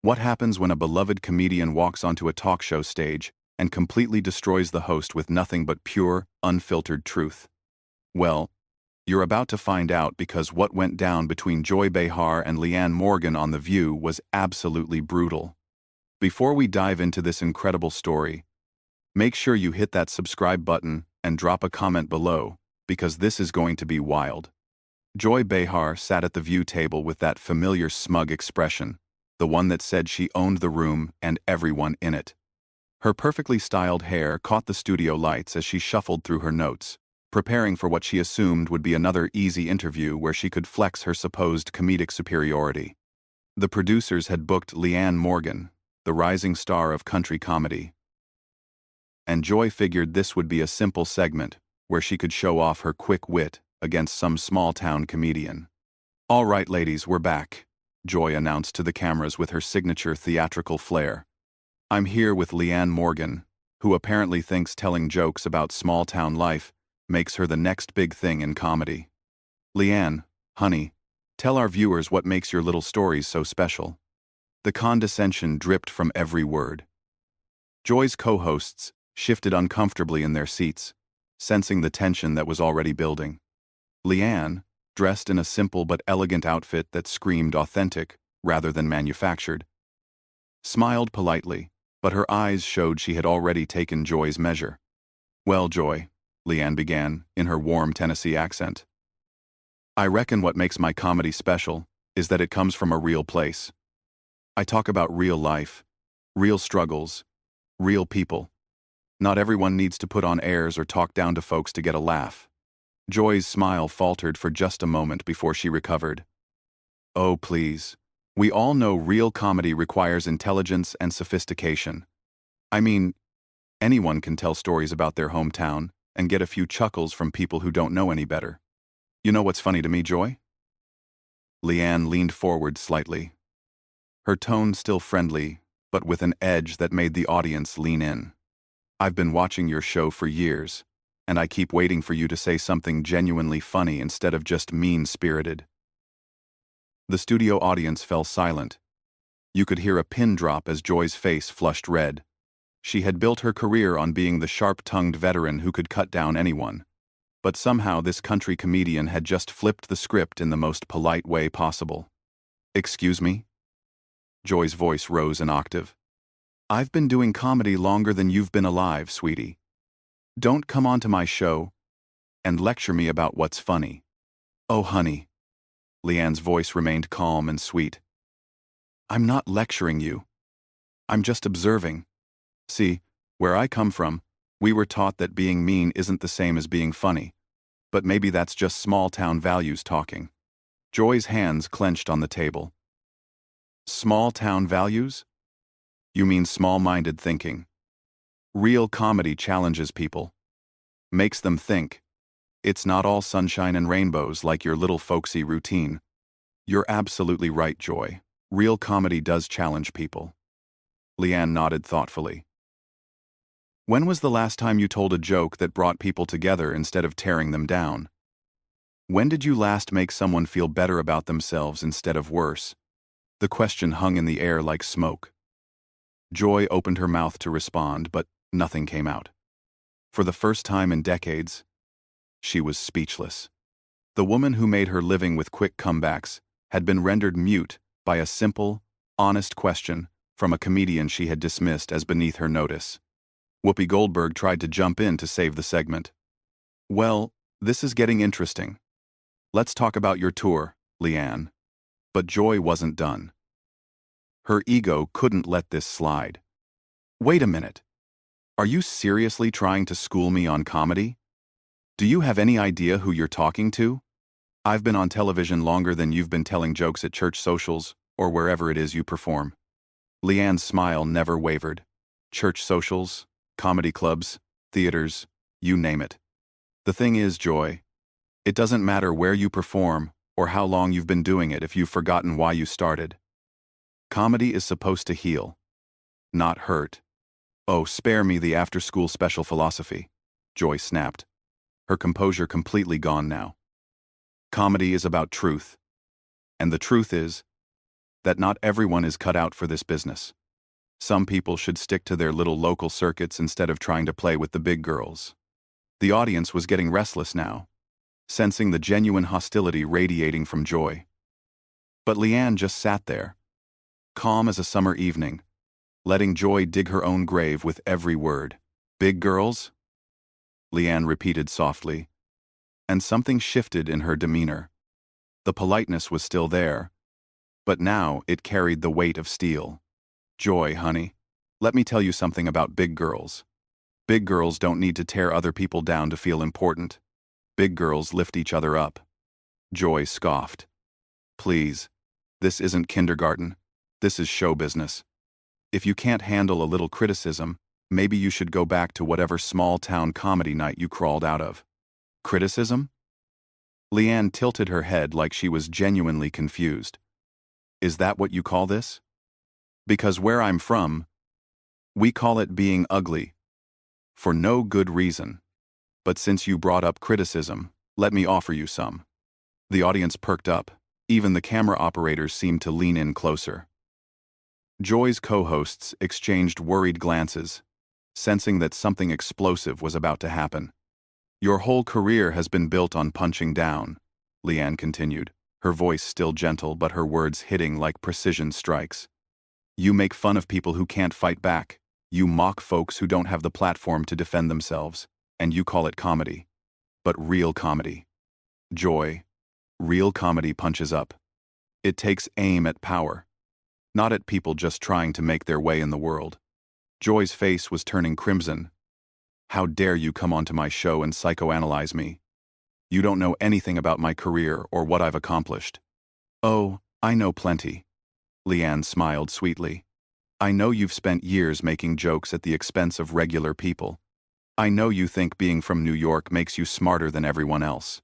What happens when a beloved comedian walks onto a talk show stage and completely destroys the host with nothing but pure, unfiltered truth? Well, you're about to find out, because what went down between Joy Behar and Leanne Morgan on The View was absolutely brutal. Before we dive into this incredible story, make sure you hit that subscribe button and drop a comment below, because this is going to be wild. Joy Behar sat at the View table with that familiar smug expression, the one that said she owned the room and everyone in it. Her perfectly styled hair caught the studio lights as she shuffled through her notes, preparing for what she assumed would be another easy interview where she could flex her supposed comedic superiority. The producers had booked Leanne Morgan, the rising star of country comedy, and Joy figured this would be a simple segment where she could show off her quick wit against some small-town comedian. "All right, ladies, we're back," Joy announced to the cameras with her signature theatrical flair. "I'm here with Leanne Morgan, who apparently thinks telling jokes about small-town life makes her the next big thing in comedy. Leanne, honey, tell our viewers what makes your little stories so special." The condescension dripped from every word. Joy's co-hosts shifted uncomfortably in their seats, sensing the tension that was already building. Leanne, dressed in a simple but elegant outfit that screamed authentic rather than manufactured, smiled politely, but her eyes showed she had already taken Joy's measure. "Well, Joy," Leanne began, in her warm Tennessee accent, "I reckon what makes my comedy special is that it comes from a real place. I talk about real life, real struggles, real people. Not everyone needs to put on airs or talk down to folks to get a laugh." Joy's smile faltered for just a moment before she recovered. "Oh, please. We all know real comedy requires intelligence and sophistication. I mean, anyone can tell stories about their hometown and get a few chuckles from people who don't know any better. You know what's funny to me, Joy?" Leanne leaned forward slightly, her tone still friendly, but with an edge that made the audience lean in. "I've been watching your show for years, and I keep waiting for you to say something genuinely funny instead of just mean-spirited." The studio audience fell silent. You could hear a pin drop as Joy's face flushed red. She had built her career on being the sharp-tongued veteran who could cut down anyone. But somehow this country comedian had just flipped the script in the most polite way possible. "Excuse me?" Joy's voice rose an octave. "I've been doing comedy longer than you've been alive, sweetie. Don't come onto my show and lecture me about what's funny." "Oh, honey." Leanne's voice remained calm and sweet. "I'm not lecturing you. I'm just observing. See, where I come from, we were taught that being mean isn't the same as being funny. But maybe that's just small-town values talking." Joy's hands clenched on the table. "Small-town values? You mean small-minded thinking. Real comedy challenges people. Makes them think. It's not all sunshine and rainbows like your little folksy routine." "You're absolutely right, Joy. Real comedy does challenge people." Leanne nodded thoughtfully. "When was the last time you told a joke that brought people together instead of tearing them down? When did you last make someone feel better about themselves instead of worse?" The question hung in the air like smoke. Joy opened her mouth to respond, but nothing came out. For the first time in decades, she was speechless. The woman who made her living with quick comebacks had been rendered mute by a simple, honest question from a comedian she had dismissed as beneath her notice. Whoopi Goldberg tried to jump in to save the segment. "Well, this is getting interesting. Let's talk about your tour, Leanne." But Joy wasn't done. Her ego couldn't let this slide. "Wait a minute. Are you seriously trying to school me on comedy? Do you have any idea who you're talking to? I've been on television longer than you've been telling jokes at church socials or wherever it is you perform." Leanne's smile never wavered. Church socials, comedy clubs, theaters, you name it. "The thing is, Joy, it doesn't matter where you perform or how long you've been doing it if you've forgotten why you started. Comedy is supposed to heal, not hurt." "Oh, spare me the after-school special philosophy," Joy snapped, her composure completely gone now. "Comedy is about truth. And the truth is that not everyone is cut out for this business. Some people should stick to their little local circuits instead of trying to play with the big girls. The audience was getting restless now, sensing the genuine hostility radiating from Joy. But Leanne just sat there, calm as a summer evening, letting Joy dig her own grave with every word. "Big girls?" Leanne repeated softly, and something shifted in her demeanor. The politeness was still there, but now it carried the weight of steel. "Joy, honey, let me tell you something about big girls. Big girls don't need to tear other people down to feel important. Big girls lift each other up." Joy scoffed. "Please, this isn't kindergarten. This is show business. If you can't handle a little criticism, maybe you should go back to whatever small-town comedy night you crawled out of." "Criticism?" Leanne tilted her head like she was genuinely confused. "Is that what you call this? Because where I'm from, we call it being ugly. For no good reason. But since you brought up criticism, let me offer you some." The audience perked up. Even the camera operators seemed to lean in closer. Joy's co-hosts exchanged worried glances, sensing that something explosive was about to happen. "Your whole career has been built on punching down," Leanne continued, her voice still gentle but her words hitting like precision strikes. "You make fun of people who can't fight back. You mock folks who don't have the platform to defend themselves, and you call it comedy. But real comedy. Joy, real comedy punches up. It takes aim at power, not at people just trying to make their way in the world." Joy's face was turning crimson. "How dare you come onto my show and psychoanalyze me? You don't know anything about my career or what I've accomplished." "Oh, I know plenty." Leanne smiled sweetly. "I know you've spent years making jokes at the expense of regular people. I know you think being from New York makes you smarter than everyone else.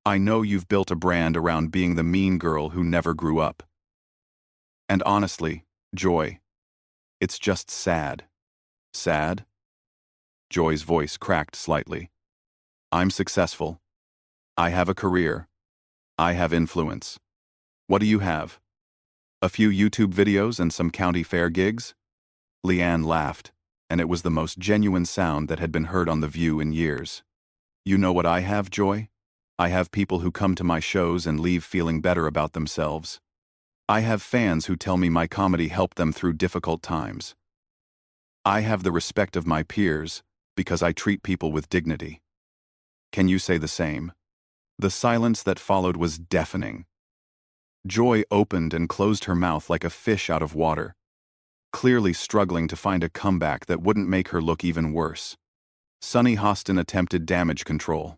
I know you've built a brand around being the mean girl who never grew up. And honestly, Joy, it's just sad." "Sad?" Joy's voice cracked slightly. "I'm successful. I have a career. I have influence. What do you have? A few YouTube videos and some county fair gigs?" Leanne laughed, and it was the most genuine sound that had been heard on The View in years. "You know what I have, Joy? I have people who come to my shows and leave feeling better about themselves. I have fans who tell me my comedy helped them through difficult times. I have the respect of my peers because I treat people with dignity. Can you say the same?" The silence that followed was deafening. Joy opened and closed her mouth like a fish out of water, clearly struggling to find a comeback that wouldn't make her look even worse. Sunny Hostin attempted damage control.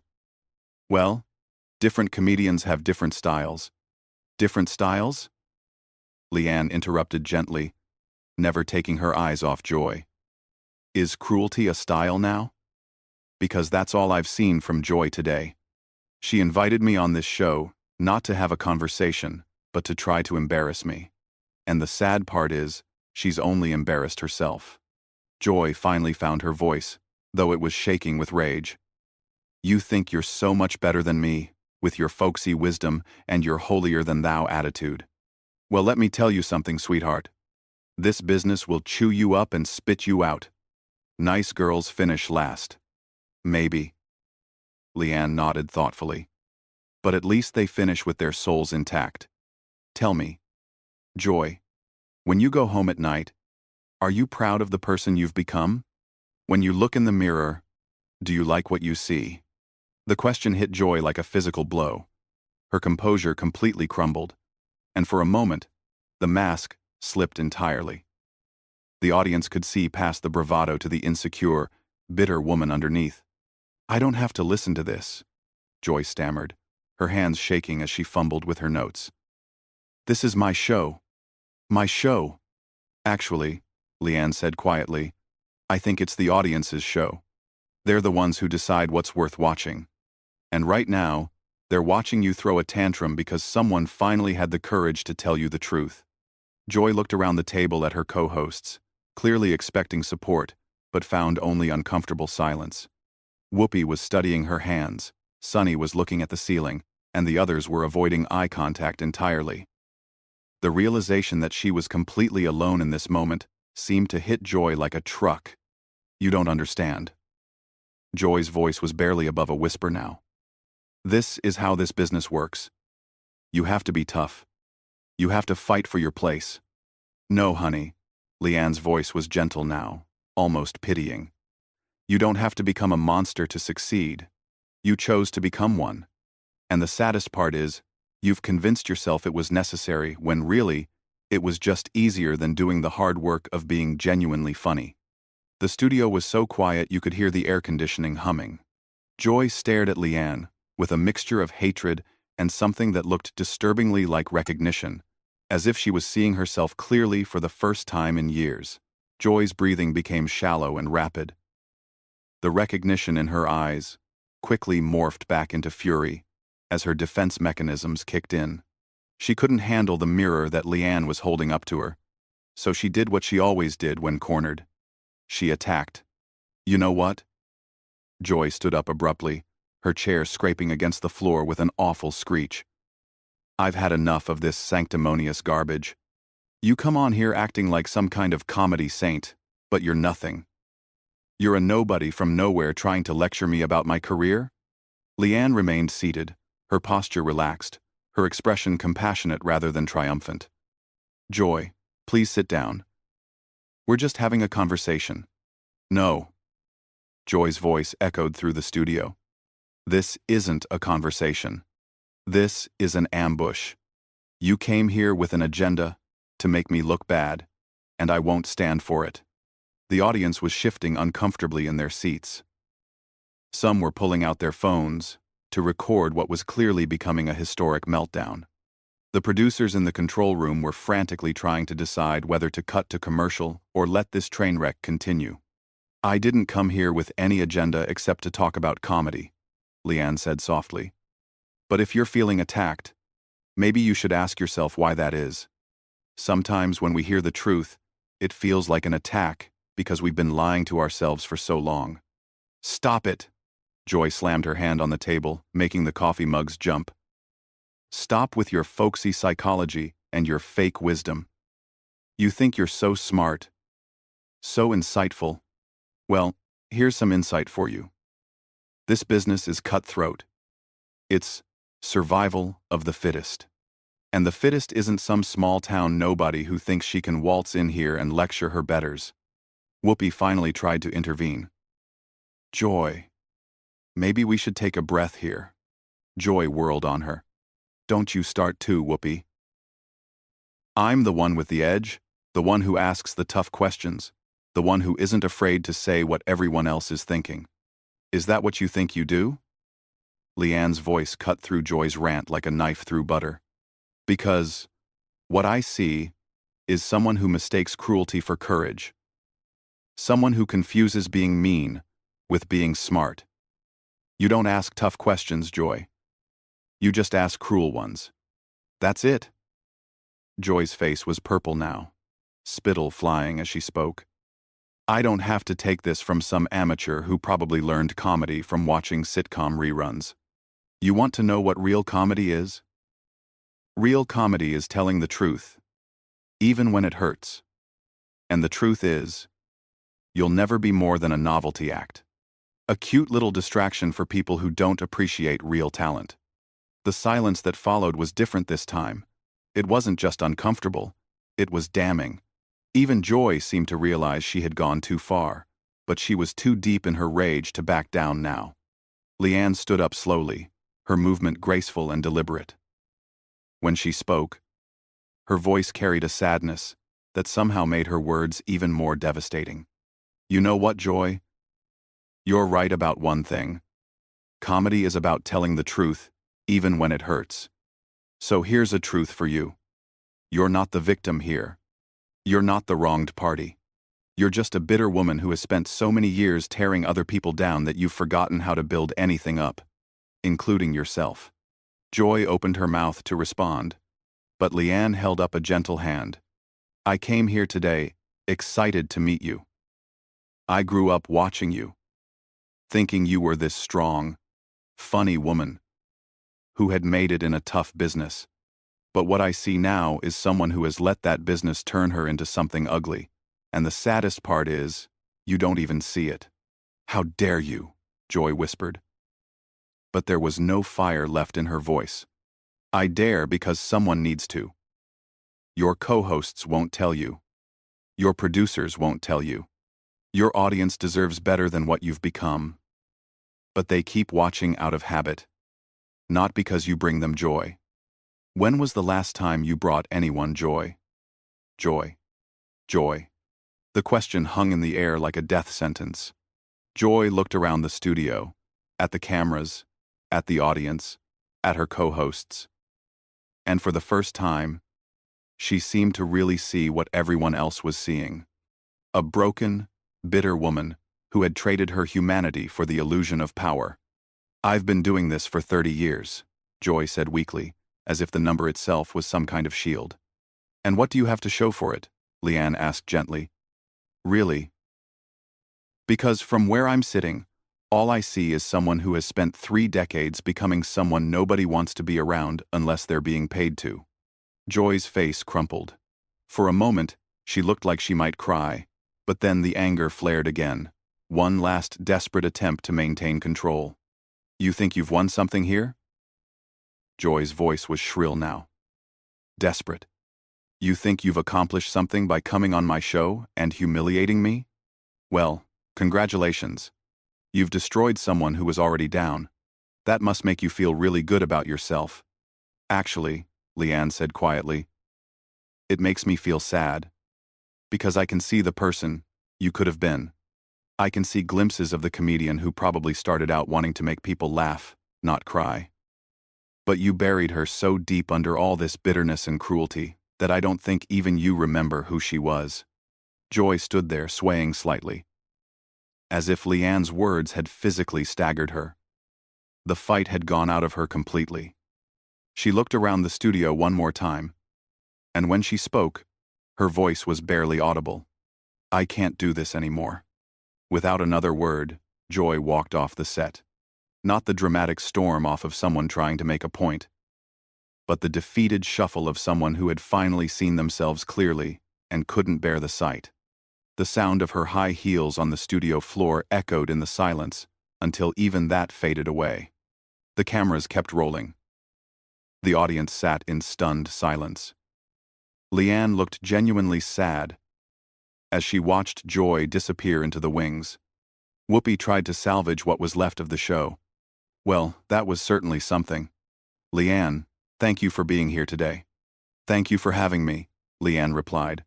"Well, different comedians have different styles." "Different styles?" Leanne interrupted gently, never taking her eyes off Joy. "Is cruelty a style now? Because that's all I've seen from Joy today. She invited me on this show, not to have a conversation, but to try to embarrass me. And the sad part is, she's only embarrassed herself." Joy finally found her voice, though it was shaking with rage. "You think you're so much better than me, with your folksy wisdom and your holier-than-thou attitude. Well, let me tell you something, sweetheart. This business will chew you up and spit you out. Nice girls finish last. Maybe." Leanne nodded thoughtfully. "But at least they finish with their souls intact. Tell me, Joy, when you go home at night, are you proud of the person you've become? When you look in the mirror, do you like what you see?" The question hit Joy like a physical blow. Her composure completely crumbled, and for a moment, the mask slipped entirely. The audience could see past the bravado to the insecure, bitter woman underneath. "I don't have to listen to this," Joy stammered, her hands shaking as she fumbled with her notes. "This is my show. My show." "Actually," Leanne said quietly, "I think it's the audience's show. They're the ones who decide what's worth watching. And right now, they're watching you throw a tantrum because someone finally had the courage to tell you the truth." Joy looked around the table at her co-hosts, clearly expecting support, but found only uncomfortable silence. Whoopi was studying her hands, Sunny was looking at the ceiling, and the others were avoiding eye contact entirely. The realization that she was completely alone in this moment seemed to hit Joy like a truck. "You don't understand." Joy's voice was barely above a whisper now. "This is how this business works. You have to be tough. You have to fight for your place." "No, honey." Leanne's voice was gentle now, almost pitying. "You don't have to become a monster to succeed. You chose to become one. And the saddest part is, you've convinced yourself it was necessary when really, it was just easier than doing the hard work of being genuinely funny." The studio was so quiet you could hear the air conditioning humming. Joy stared at Leanne, with a mixture of hatred and something that looked disturbingly like recognition, as if she was seeing herself clearly for the first time in years. Joy's breathing became shallow and rapid. The recognition in her eyes quickly morphed back into fury as her defense mechanisms kicked in. She couldn't handle the mirror that Leanne was holding up to her, so she did what she always did when cornered. She attacked. "You know what?" Joy stood up abruptly, her chair scraping against the floor with an awful screech. "I've had enough of this sanctimonious garbage. You come on here acting like some kind of comedy saint, but you're nothing. You're a nobody from nowhere trying to lecture me about my career?" Leanne remained seated, her posture relaxed, her expression compassionate rather than triumphant. "Joy, please sit down. We're just having a conversation." "No." Joy's voice echoed through the studio. "This isn't a conversation. This is an ambush. You came here with an agenda to make me look bad, and I won't stand for it." The audience was shifting uncomfortably in their seats. Some were pulling out their phones to record what was clearly becoming a historic meltdown. The producers in the control room were frantically trying to decide whether to cut to commercial or let this train wreck continue. "I didn't come here with any agenda except to talk about comedy," Leanne said softly. "But if you're feeling attacked, maybe you should ask yourself why that is. Sometimes when we hear the truth, it feels like an attack because we've been lying to ourselves for so long." "Stop it!" Joy slammed her hand on the table, making the coffee mugs jump. "Stop with your folksy psychology and your fake wisdom. You think you're so smart, so insightful. Well, here's some insight for you. This business is cutthroat. It's survival of the fittest. And the fittest isn't some small-town nobody who thinks she can waltz in here and lecture her betters." Whoopi finally tried to intervene. "Joy, maybe we should take a breath here." Joy whirled on her. "Don't you start too, Whoopi. I'm the one with the edge, the one who asks the tough questions, the one who isn't afraid to say what everyone else is thinking. Is that what you think you do?" Leanne's voice cut through Joy's rant like a knife through butter. "Because what I see is someone who mistakes cruelty for courage. Someone who confuses being mean with being smart. You don't ask tough questions, Joy. You just ask cruel ones. That's it." Joy's face was purple now, spittle flying as she spoke. "I don't have to take this from some amateur who probably learned comedy from watching sitcom reruns. You want to know what real comedy is? Real comedy is telling the truth, even when it hurts. And the truth is, you'll never be more than a novelty act. A cute little distraction for people who don't appreciate real talent." The silence that followed was different this time. It wasn't just uncomfortable, it was damning. Even Joy seemed to realize she had gone too far, but she was too deep in her rage to back down now. Leanne stood up slowly, her movement graceful and deliberate. When she spoke, her voice carried a sadness that somehow made her words even more devastating. "You know what, Joy? You're right about one thing. Comedy is about telling the truth, even when it hurts. So here's a truth for you. You're not the victim here. You're not the wronged party. You're just a bitter woman who has spent so many years tearing other people down that you've forgotten how to build anything up, including yourself." Joy opened her mouth to respond, but Leanne held up a gentle hand. "I came here today, excited to meet you. I grew up watching you, thinking you were this strong, funny woman who had made it in a tough business. But what I see now is someone who has let that business turn her into something ugly. And the saddest part is, you don't even see it. How dare you, Joy whispered. But there was no fire left in her voice. I dare because someone needs to. Your co-hosts won't tell you. Your producers won't tell you. Your audience deserves better than what you've become. But they keep watching out of habit. Not because you bring them joy. When was the last time you brought anyone joy? Joy. Joy. The question hung in the air like a death sentence. Joy looked around the studio, at the cameras, at the audience, at her co-hosts. And for the first time, she seemed to really see what everyone else was seeing. A broken, bitter woman who had traded her humanity for the illusion of power. I've been doing this for 30 years, Joy said weakly, as if the number itself was some kind of shield. And what do you have to show for it? Leanne asked gently. Really? Because from where I'm sitting, all I see is someone who has spent 3 decades becoming someone nobody wants to be around unless they're being paid to. Joy's face crumpled. For a moment, she looked like she might cry, but then the anger flared again. One last desperate attempt to maintain control. You think you've won something here? Joy's voice was shrill now. Desperate. You think you've accomplished something by coming on my show and humiliating me? Well, congratulations. You've destroyed someone who was already down. That must make you feel really good about yourself. Actually, Leanne said quietly, it makes me feel sad. Because I can see the person you could have been. I can see glimpses of the comedian who probably started out wanting to make people laugh, not cry. But you buried her so deep under all this bitterness and cruelty that I don't think even you remember who she was. Joy stood there swaying slightly, as if Leanne's words had physically staggered her. The fight had gone out of her completely. She looked around the studio one more time, and when she spoke, her voice was barely audible. I can't do this anymore. Without another word, Joy walked off the set. Not the dramatic storm off of someone trying to make a point, but the defeated shuffle of someone who had finally seen themselves clearly and couldn't bear the sight. The sound of her high heels on the studio floor echoed in the silence until even that faded away. The cameras kept rolling. The audience sat in stunned silence. Leanne looked genuinely sad as she watched Joy disappear into the wings. Whoopi tried to salvage what was left of the show. Well, that was certainly something. Leanne, thank you for being here today. Thank you for having me, Leanne replied.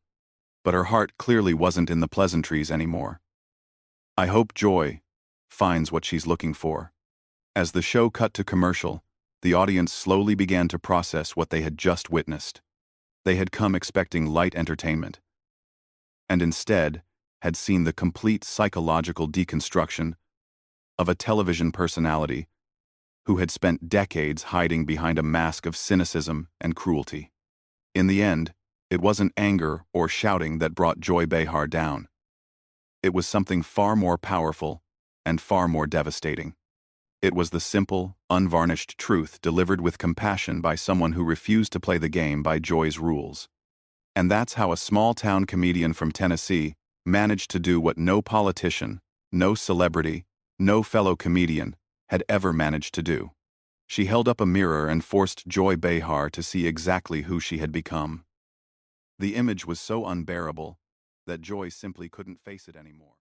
But her heart clearly wasn't in the pleasantries anymore. I hope Joy finds what she's looking for. As the show cut to commercial, the audience slowly began to process what they had just witnessed. They had come expecting light entertainment, and instead had seen the complete psychological deconstruction of a television personality who had spent decades hiding behind a mask of cynicism and cruelty. In the end, it wasn't anger or shouting that brought Joy Behar down. It was something far more powerful and far more devastating. It was the simple, unvarnished truth delivered with compassion by someone who refused to play the game by Joy's rules. And that's how a small-town comedian from Tennessee managed to do what no politician, no celebrity, no fellow comedian had ever managed to do. She held up a mirror and forced Joy Behar to see exactly who she had become. The image was so unbearable that Joy simply couldn't face it anymore.